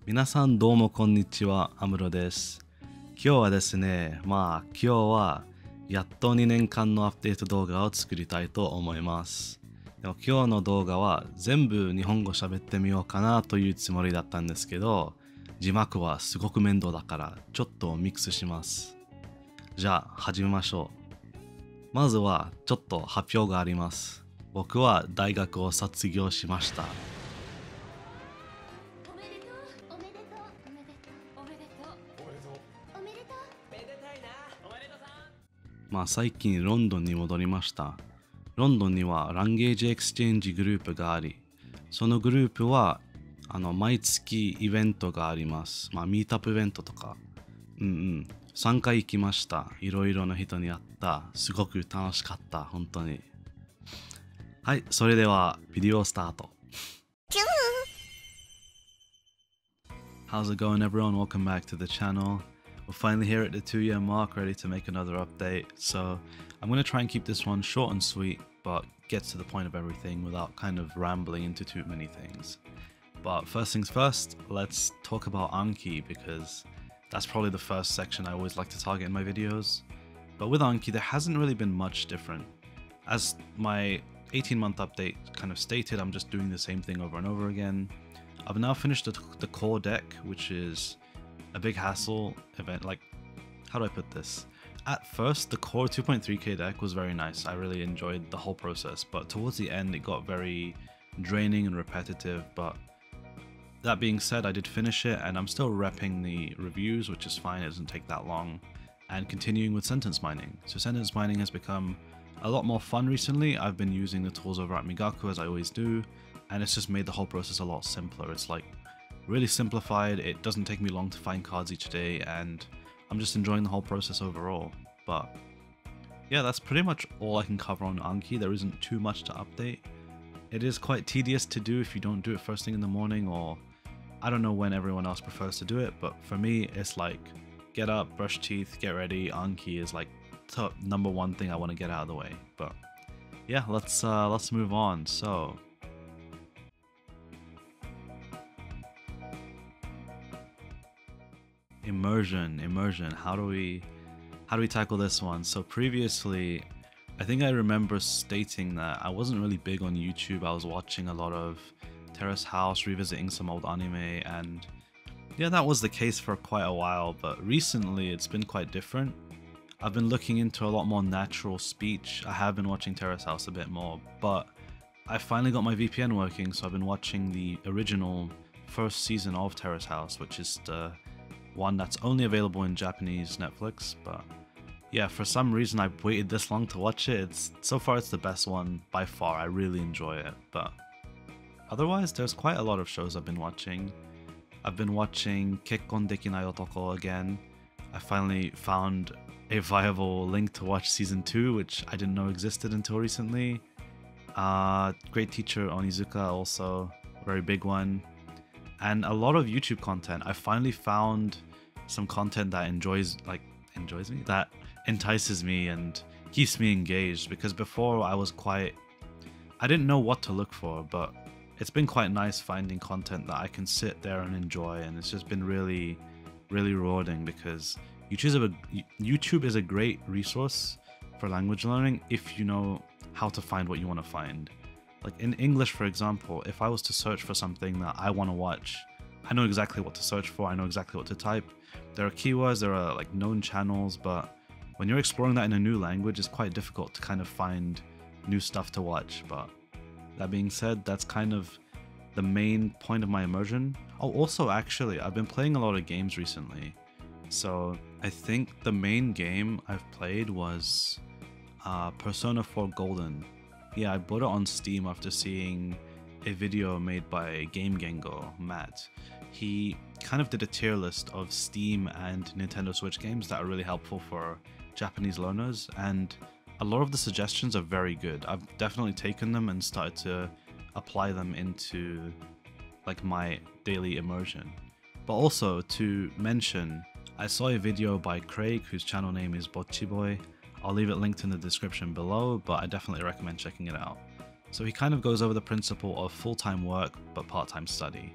皆さんどうもこんにちは、アムロです。今日はですね、今日はやっと2年間のアップデート動画を作りたいと思います。でも今日の動画は全部日本語喋ってみようかなというつもりだったんですけど、字幕はすごく面倒だからちょっとミックスします。じゃあ始めましょう。まずはちょっと発表があります。僕は大学を卒業しました。最近ロンドンに戻りました。ロンドンにはランゲージエクスチェンジグループがあり、そのグループは毎月イベントがあります。ミートアップイベントとか。3回行きました。いろいろな人に会った。すごく楽しかった。本当に。はい、それではビデオスタート。How's it going, everyone? Welcome back to the channel. We're finally here at the 2-year mark, ready to make another update. So I'm going to try and keep this one short and sweet, but get to the point of everything without kind of rambling into too many things. But first things first, let's talk about Anki, because that's probably the first section I always like to target in my videos. But with Anki, there hasn't really been much different. As my 18-month update kind of stated, I'm just doing the same thing over and over again. I've now finished the core deck, which is a big hassle event. Like, how do I put this? At first, the core 2.3k deck was very nice. I really enjoyed the whole process, but towards the end it got very draining and repetitive. But that being said, I did finish it and I'm still repping the reviews, which is fine. It doesn't take that long. And continuing with sentence mining. So sentence mining has become a lot more fun recently. I've been using the tools over at Migaku as I always do, and it's just made the whole process a lot simpler. It's like really simplified. It doesn't take me long to find cards each day, and I'm just enjoying the whole process overall. But yeah, that's pretty much all I can cover on Anki. There isn't too much to update. It is quite tedious to do if you don't do it first thing in the morning, or I don't know when everyone else prefers to do it, but for me it's like get up, brush teeth, get ready. Anki is like top number one thing I want to get out of the way. But yeah, let's move on. So Immersion. How do we tackle this one? So previously, I think I remember stating that I wasn't really big on YouTube. I was watching a lot of Terrace House, revisiting some old anime, and yeah, that was the case for quite a while, but recently it's been quite different. I've been looking into a lot more natural speech. I have been watching Terrace House a bit more, but I finally got my VPN working, so I've been watching the original first season of Terrace House, which is the one that's only available in Japanese Netflix. But yeah, for some reason I've waited this long to watch it. So far it's the best one by far. I really enjoy it. But otherwise, there's quite a lot of shows I've been watching. I've been watching Kekkon Dekinai Otoko again. I finally found a viable link to watch season 2, which I didn't know existed until recently. Great Teacher Onizuka, also a very big one. And a lot of YouTube content. I finally found some content that that entices me and keeps me engaged, because before I didn't know what to look for, but it's been quite nice finding content that I can sit there and enjoy, and it's just been really, really rewarding, because YouTube is a great resource for language learning if you know how to find what you want to find. Like in English, for example, if I was to search for something that I want to watch, I know exactly what to search for, I know exactly what to type. There are keywords, there are like known channels, but when you're exploring that in a new language, it's quite difficult to kind of find new stuff to watch. But that being said, that's kind of the main point of my immersion. Oh, also actually, I've been playing a lot of games recently. So I think the main game I've played was Persona 4 Golden. Yeah, I bought it on Steam after seeing a video made by GameGengo, Matt. He kind of did a tier list of Steam and Nintendo Switch games that are really helpful for Japanese learners, and a lot of the suggestions are very good. I've definitely taken them and started to apply them into like my daily immersion. But also to mention, I saw a video by Craig, whose channel name is BocchiBoy. I'll leave it linked in the description below, but I definitely recommend checking it out. So he kind of goes over the principle of full-time work but part-time study,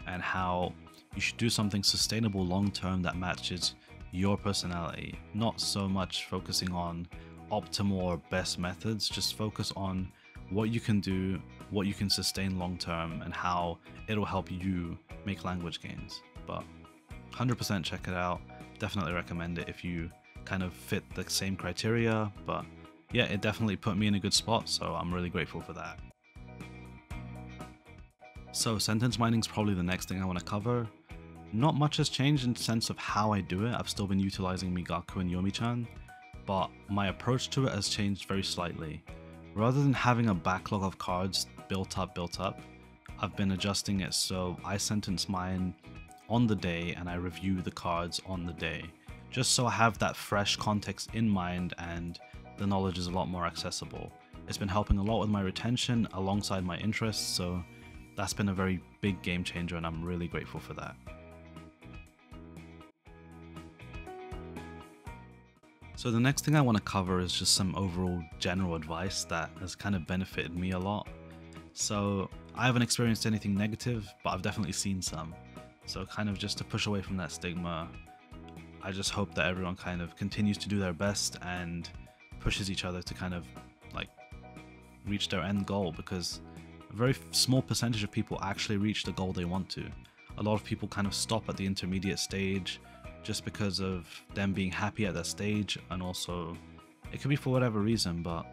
and how you should do something sustainable long term that matches your personality, not so much focusing on optimal or best methods. Just focus on what you can do, what you can sustain long term, and how it'll help you make language gains. But 100% check it out. Definitely recommend it if you kind of fit the same criteria. But yeah, it definitely put me in a good spot, so I'm really grateful for that. So sentence mining is probably the next thing I want to cover. Not much has changed in the sense of how I do it. I've still been utilizing Migaku and Yomi-chan, but my approach to it has changed very slightly. Rather than having a backlog of cards built up, I've been adjusting it so I sentence mine on the day and I review the cards on the day, just so I have that fresh context in mind and the knowledge is a lot more accessible. It's been helping a lot with my retention alongside my interests, so that's been a very big game changer and I'm really grateful for that. So the next thing I want to cover is just some overall general advice that has kind of benefited me a lot. So I haven't experienced anything negative, but I've definitely seen some. So kind of just to push away from that stigma, I just hope that everyone kind of continues to do their best and pushes each other to kind of like reach their end goal, because a very small percentage of people actually reach the goal they want to. A lot of people kind of stop at the intermediate stage just because of them being happy at that stage, and also it could be for whatever reason, but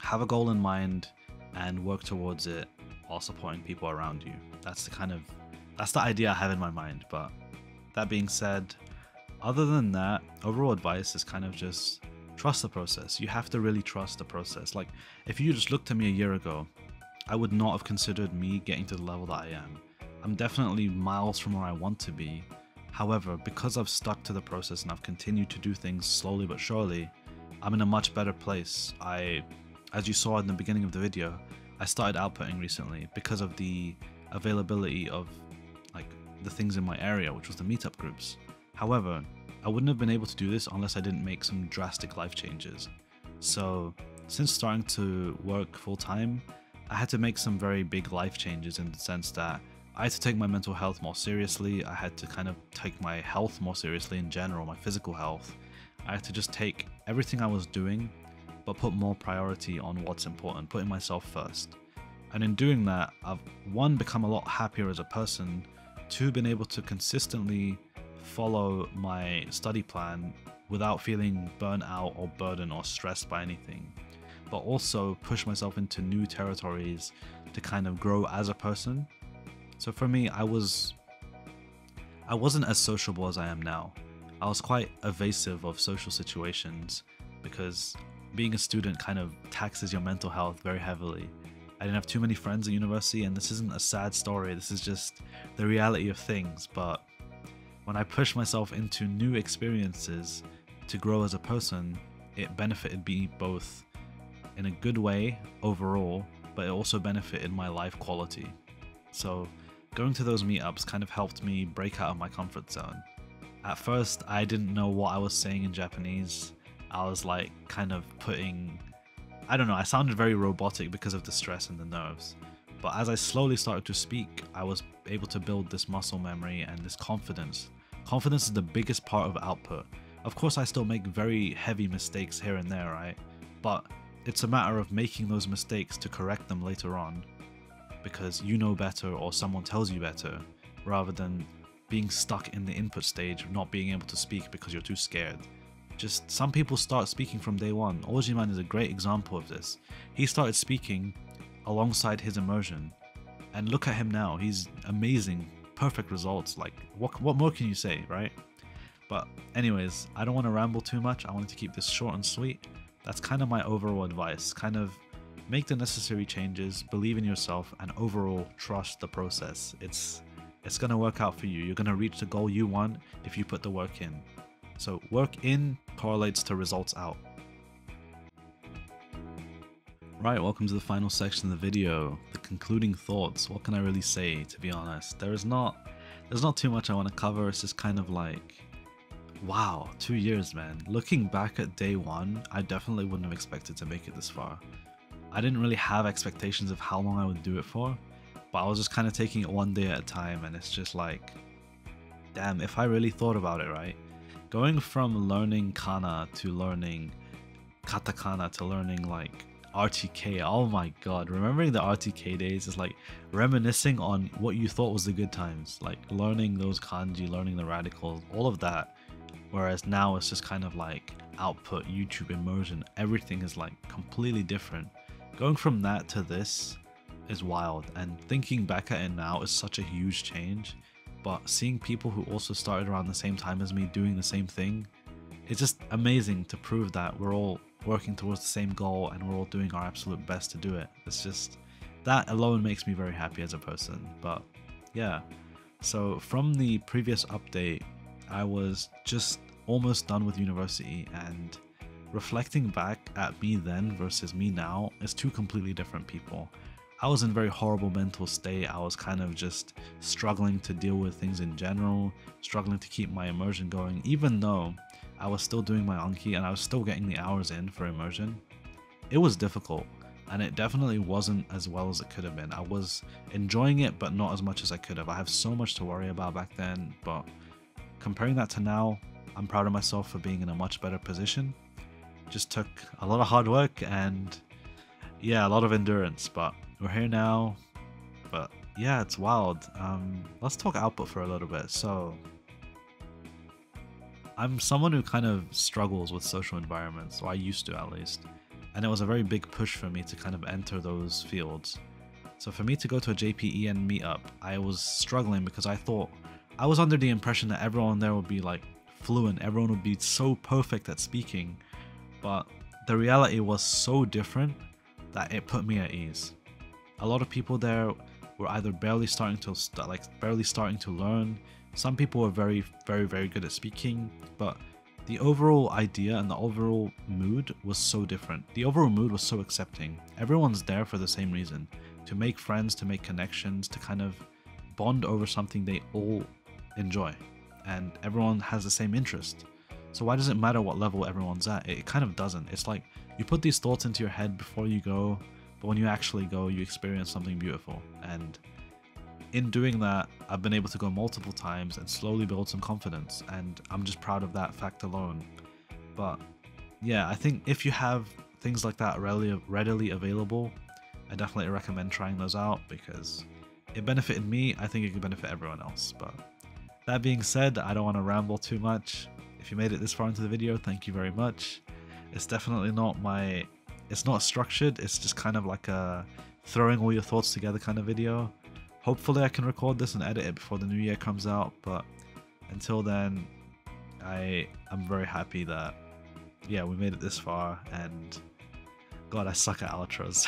have a goal in mind and work towards it while supporting people around you. That's the idea I have in my mind. But that being said, other than that, overall advice is kind of just trust the process. You have to really trust the process. Like, if you just looked at me a year ago, I would not have considered me getting to the level that I am. I'm definitely miles from where I want to be. However, because I've stuck to the process and I've continued to do things slowly but surely, I'm in a much better place. As you saw in the beginning of the video, I started outputting recently because of the availability of like the things in my area, which was the meetup groups. However, I wouldn't have been able to do this unless I didn't make some drastic life changes. So since starting to work full time, I had to make some very big life changes in the sense that I had to take my mental health more seriously. I had to kind of take my health more seriously in general, my physical health. I had to just take everything I was doing, but put more priority on what's important, putting myself first. And in doing that, I've, one, become a lot happier as a person, two, been able to consistently follow my study plan without feeling burnt out or burdened or stressed by anything, but also push myself into new territories to kind of grow as a person. So for me, I wasn't as sociable as I am now. I was quite evasive of social situations because being a student kind of taxes your mental health very heavily. I didn't have too many friends at university, and this isn't a sad story, this is just the reality of things. But when I pushed myself into new experiences to grow as a person, it benefited me both in a good way overall, but it also benefited my life quality. So going to those meetups kind of helped me break out of my comfort zone. At first, I didn't know what I was saying in Japanese. I was like kind of I don't know, I sounded very robotic because of the stress and the nerves. But as I slowly started to speak, I was able to build this muscle memory and this confidence. Confidence is the biggest part of output. Of course, I still make very heavy mistakes here and there, right? But it's a matter of making those mistakes to correct them later on, because you know better or someone tells you better, rather than being stuck in the input stage of not being able to speak because you're too scared. Just some people start speaking from day one. Oojiman is a great example of this. He started speaking alongside his immersion, and look at him now. He's amazing, perfect results. Like what more can you say, right? But anyways, I don't want to ramble too much. I wanted to keep this short and sweet. That's kind of my overall advice. Kind of make the necessary changes, believe in yourself, and overall trust the process. It's gonna work out for you. You're gonna reach the goal you want if you put the work in. So work in correlates to results out. Right, welcome to the final section of the video, the concluding thoughts. What can I really say, to be honest? There's not too much I want to cover. It's just kind of like, wow, 2 years, man. Looking back at day one, I definitely wouldn't have expected to make it this far. I didn't really have expectations of how long I would do it for, but I was just kind of taking it one day at a time, and it's just like, damn, if I really thought about it, right? Going from learning kana to learning katakana to learning like RTK, oh my god, remembering the RTK days is like reminiscing on what you thought was the good times, like learning those kanji, learning the radicals, all of that. Whereas now it's just kind of like output, YouTube, immersion, everything is like completely different. Going from that to this is wild, and thinking back at it now is such a huge change. But seeing people who also started around the same time as me doing the same thing, it's just amazing to prove that we're all working towards the same goal and we're all doing our absolute best to do it. It's just, that alone makes me very happy as a person. But yeah, so from the previous update, I was just almost done with university, and reflecting back at me then versus me now is two completely different people. I was in a very horrible mental state. I was kind of just struggling to deal with things in general, struggling to keep my immersion going, even though I was still doing my Anki and I was still getting the hours in for immersion. It was difficult, and it definitely wasn't as well as it could have been. I was enjoying it, but not as much as I could have. I have so much to worry about back then, but comparing that to now, I'm proud of myself for being in a much better position. Just took a lot of hard work and yeah, a lot of endurance, but we're here now. But yeah, it's wild. Let's talk output for a little bit. So I'm someone who kind of struggles with social environments, or I used to at least, and it was a very big push for me to kind of enter those fields. So for me to go to a JPEN meetup, I was struggling because I thought, I was under the impression that everyone there would be like fluent, everyone would be so perfect at speaking, but the reality was so different that it put me at ease. A lot of people there were either barely starting to learn. Some people were very good at speaking, but the overall idea and the overall mood was so different. The overall mood was so accepting. Everyone's there for the same reason, to make friends, to make connections, to kind of bond over something they all enjoy, and everyone has the same interest. So why does it matter what level everyone's at? It kind of doesn't. It's like you put these thoughts into your head before you go, but when you actually go, you experience something beautiful. And in doing that, I've been able to go multiple times and slowly build some confidence, and I'm just proud of that fact alone. But yeah, I think if you have things like that readily available, I definitely recommend trying those out because it benefited me. I think it could benefit everyone else. But that being said, I don't want to ramble too much. If you made it this far into the video, thank you very much. It's definitely not it's not structured, it's just kind of like a throwing all your thoughts together kind of video. Hopefully I can record this and edit it before the new year comes out, but until then, I'm very happy that, yeah, we made it this far, and God, I suck at outros.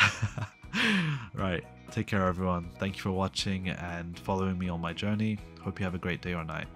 Right, take care everyone. Thank you for watching and following me on my journey. Hope you have a great day or night.